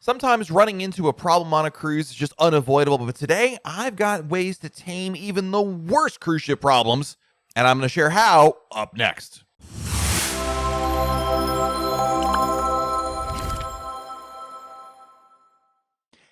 Sometimes running into a problem on a cruise is just unavoidable, but today I've got ways to tame even the worst cruise ship problems, and I'm going to share how up next.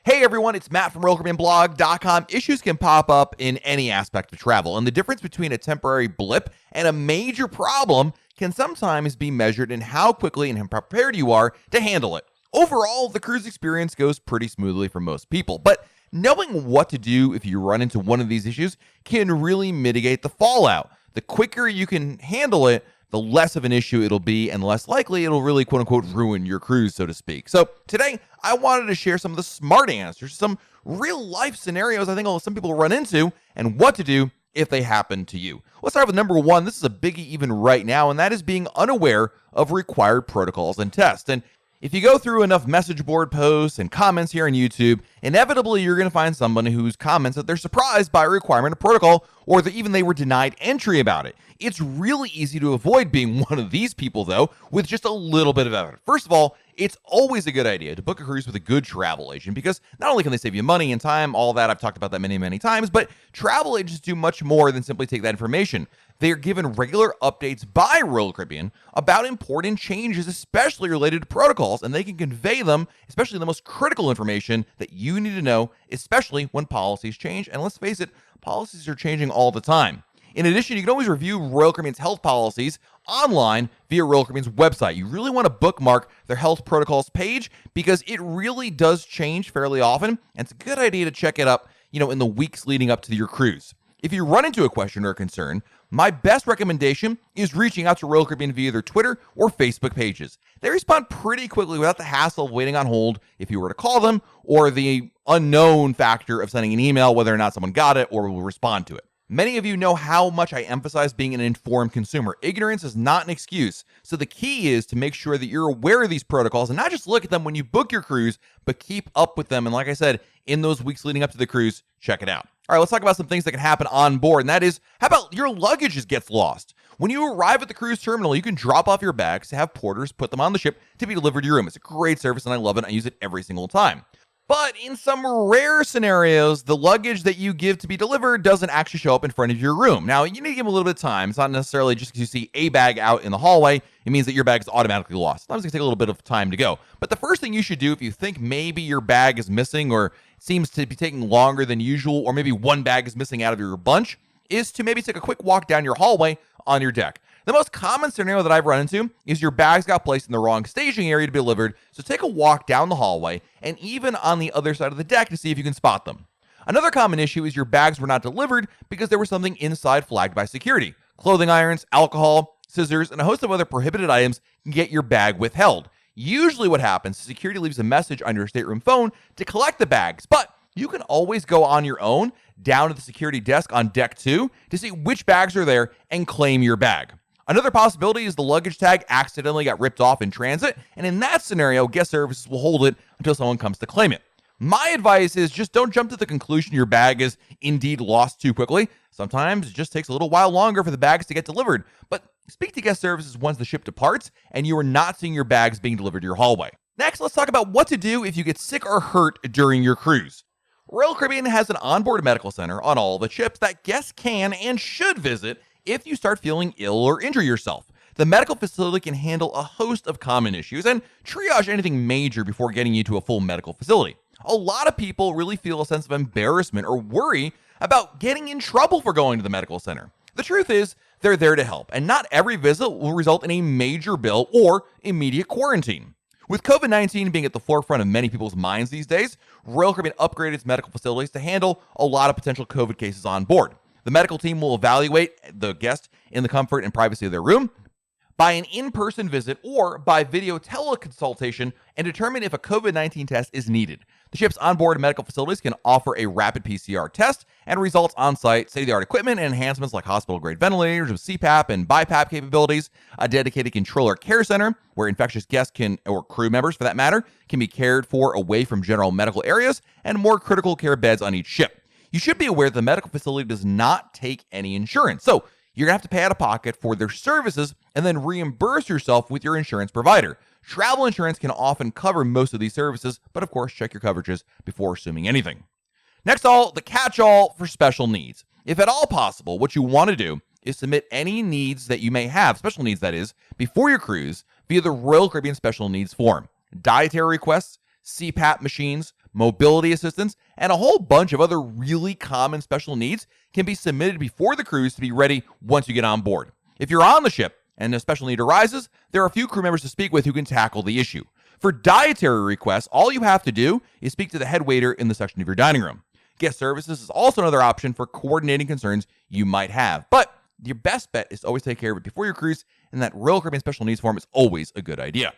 Hey everyone, it's Matt from RoyalCaribbeanBlog.com. Issues can pop up in any aspect of travel, and the difference between a temporary blip and a major problem can sometimes be measured in how quickly and how prepared you are to handle it. Overall, the cruise experience goes pretty smoothly for most people, but knowing what to do if you run into one of these issues can really mitigate the fallout. The quicker you can handle it, the less of an issue it'll be, and less likely it'll really, quote unquote, ruin your cruise, so to speak. So today, I wanted to share some of the smart answers, some real life scenarios I think some people run into, and what to do if they happen to you. Let's start with number one. This is a biggie even right now, and that is being unaware of required protocols and tests. And if you go through enough message board posts and comments here on YouTube, inevitably you're going to find somebody whose comments that they're surprised by a requirement of protocol, or that even they were denied entry about it. It's really easy to avoid being one of these people, though, with just a little bit of effort. First of all, it's always a good idea to book a cruise with a good travel agent, because not only can they save you money and time, all that, I've talked about that many, many times, but travel agents do much more than simply take that information. They are given regular updates by Royal Caribbean about important changes, especially related to protocols, and they can convey them, especially the most critical information that you need to know, especially when policies change. And let's face it, policies are changing all the time. In addition, you can always review Royal Caribbean's health policies online via Royal Caribbean's website. You really want to bookmark their health protocols page because it really does change fairly often, and it's a good idea to check it up, in the weeks leading up to your cruise. If you run into a question or a concern, my best recommendation is reaching out to Royal Caribbean via their Twitter or Facebook pages. They respond pretty quickly without the hassle of waiting on hold if you were to call them, or the unknown factor of sending an email, whether or not someone got it or will respond to it. Many of you know how much I emphasize being an informed consumer. Ignorance is not an excuse. So the key is to make sure that you're aware of these protocols and not just look at them when you book your cruise, but keep up with them. And like I said, in those weeks leading up to the cruise, check it out. All right, let's talk about some things that can happen on board. And that is, how about your luggage gets lost? When you arrive at the cruise terminal, you can drop off your bags to have porters put them on the ship to be delivered to your room. It's a great service and I love it. I use it every single time. But in some rare scenarios, the luggage that you give to be delivered doesn't actually show up in front of your room. Now, you need to give them a little bit of time. It's not necessarily just because you see a bag out in the hallway, it means that your bag is automatically lost. Sometimes it can take a little bit of time to go. But the first thing you should do if you think maybe your bag is missing or seems to be taking longer than usual, or maybe one bag is missing out of your bunch, is to maybe take a quick walk down your hallway on your deck. The most common scenario that I've run into is your bags got placed in the wrong staging area to be delivered, so take a walk down the hallway and even on the other side of the deck to see if you can spot them. Another common issue is your bags were not delivered because there was something inside flagged by security. Clothing irons, alcohol, scissors, and a host of other prohibited items can get your bag withheld. Usually what happens is security leaves a message on your stateroom phone to collect the bags, but you can always go on your own down to the security desk on deck 2 to see which bags are there and claim your bag. Another possibility is the luggage tag accidentally got ripped off in transit, and in that scenario, guest services will hold it until someone comes to claim it. My advice is just don't jump to the conclusion your bag is indeed lost too quickly. Sometimes it just takes a little while longer for the bags to get delivered, but speak to guest services once the ship departs and you are not seeing your bags being delivered to your hallway. Next, let's talk about what to do if you get sick or hurt during your cruise. Royal Caribbean has an onboard medical center on all the ships that guests can and should visit if you start feeling ill or injure yourself. The medical facility can handle a host of common issues and triage anything major before getting you to a full medical facility. A lot of people really feel a sense of embarrassment or worry about getting in trouble for going to the medical center. The truth is, they're there to help, and not every visit will result in a major bill or immediate quarantine. With COVID-19 being at the forefront of many people's minds these days, Royal Caribbean upgraded its medical facilities to handle a lot of potential COVID cases on board. The medical team will evaluate the guest in the comfort and privacy of their room by an in-person visit or by video teleconsultation and determine if a COVID-19 test is needed. The ship's onboard medical facilities can offer a rapid PCR test and results on-site, state-of-the-art equipment and enhancements like hospital-grade ventilators with CPAP and BiPAP capabilities, a dedicated controller care center where infectious guests can, or crew members for that matter, can be cared for away from general medical areas, and more critical care beds on each ship. You should be aware that the medical facility does not take any insurance, so you're going to have to pay out of pocket for their services and then reimburse yourself with your insurance provider. Travel insurance can often cover most of these services, but of course, check your coverages before assuming anything. Next, the catch-all for special needs. If at all possible, what you want to do is submit any needs that you may have, special needs that is, before your cruise via the Royal Caribbean Special Needs form. Dietary requests, CPAP machines, mobility assistance, and a whole bunch of other really common special needs can be submitted before the cruise to be ready once you get on board. If you're on the ship and a special need arises, there are a few crew members to speak with who can tackle the issue. For dietary requests, all you have to do is speak to the head waiter in the section of your dining room. Guest services is also another option for coordinating concerns you might have. But your best bet is to always take care of it before your cruise, and that Royal Caribbean Special Needs form is always a good idea.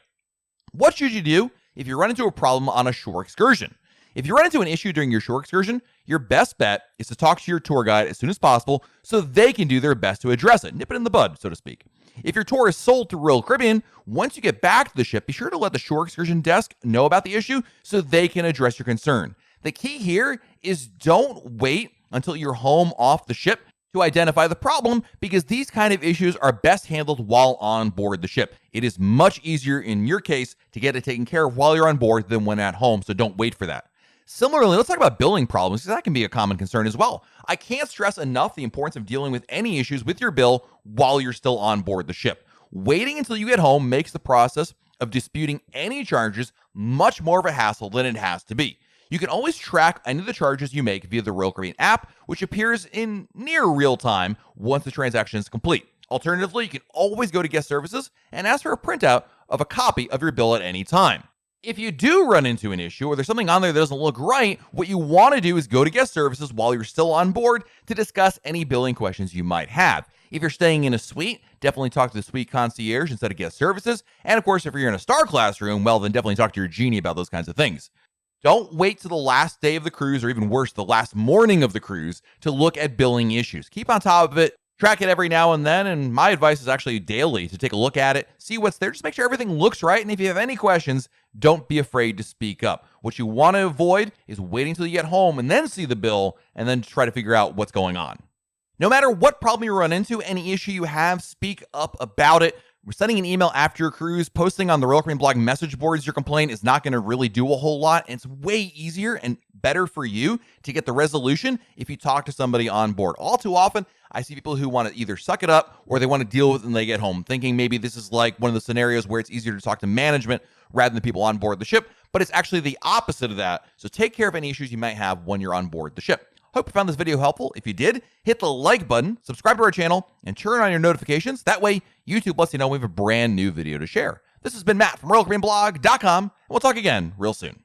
What should you do if you run into a problem on a shore excursion? If you run into an issue during your shore excursion, your best bet is to talk to your tour guide as soon as possible so they can do their best to address it, nip it in the bud, so to speak. If your tour is sold to Royal Caribbean, once you get back to the ship, be sure to let the shore excursion desk know about the issue so they can address your concern. The key here is don't wait until you're home off the ship to identify the problem, because these kind of issues are best handled while on board the ship. It is much easier in your case to get it taken care of while you're on board than when at home, so don't wait for that. Similarly, let's talk about billing problems, because that can be a common concern as well. I can't stress enough the importance of dealing with any issues with your bill while you're still on board the ship. Waiting until you get home makes the process of disputing any charges much more of a hassle than it has to be. You can always track any of the charges you make via the Royal Caribbean app, which appears in near real time once the transaction is complete. Alternatively, you can always go to guest services and ask for a printout of a copy of your bill at any time. If you do run into an issue or there's something on there that doesn't look right, what you want to do is go to guest services while you're still on board to discuss any billing questions you might have. If you're staying in a suite, definitely talk to the suite concierge instead of guest services. And of course, if you're in a star class room, well, then definitely talk to your genie about those kinds of things. Don't wait to the last day of the cruise, or even worse, the last morning of the cruise, to look at billing issues. Keep on top of it, track it every now and then, and my advice is actually daily to take a look at it, see what's there, just make sure everything looks right, and if you have any questions, don't be afraid to speak up. What you want to avoid is waiting until you get home and then see the bill, and then try to figure out what's going on. No matter what problem you run into, any issue you have, speak up about it. Sending an email after your cruise, posting on the Royal Caribbean blog message boards your complaint is not going to really do a whole lot. And it's way easier and better for you to get the resolution if you talk to somebody on board. All too often, I see people who want to either suck it up or they want to deal with it when they get home, thinking maybe this is like one of the scenarios where it's easier to talk to management rather than the people on board the ship. But it's actually the opposite of that. So take care of any issues you might have when you're on board the ship. Hope you found this video helpful. If you did, hit the like button, subscribe to our channel, and turn on your notifications. That way, YouTube lets you know we have a brand new video to share. This has been Matt from RoyalCaribbeanBlog.com, and we'll talk again real soon.